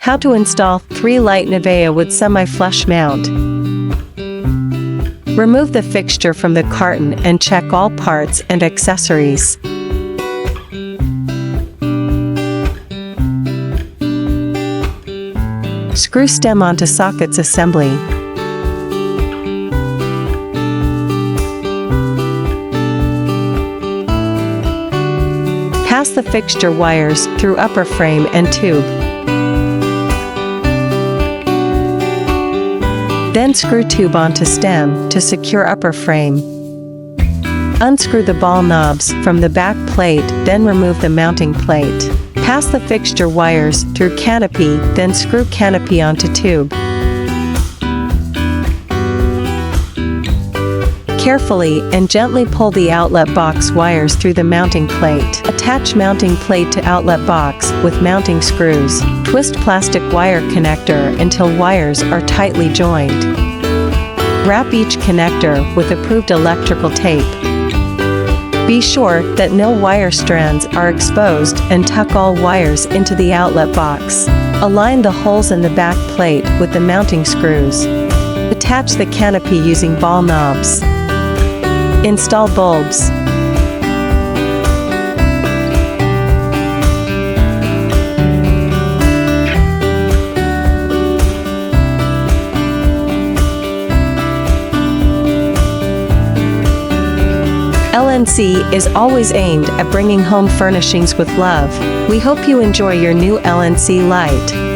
How to install 3 light Nivea with semi-flush mount. Remove the fixture from the carton and check all parts and accessories. Screw stem onto sockets assembly. Pass the fixture wires through upper frame and tube. Then screw tube onto stem to secure upper frame. Unscrew the ball knobs from the back plate, then remove the mounting plate. Pass the fixture wires through canopy, then screw canopy onto tube. Carefully and gently pull the outlet box wires through the mounting plate. Attach mounting plate to outlet box with mounting screws. Twist plastic wire connector until wires are tightly joined. Wrap each connector with approved electrical tape. Be sure that no wire strands are exposed and tuck all wires into the outlet box. Align the holes in the back plate with the mounting screws. Attach the canopy using ball knobs. Install bulbs. LNC is always aimed at bringing home furnishings with love. We hope you enjoy your new LNC light.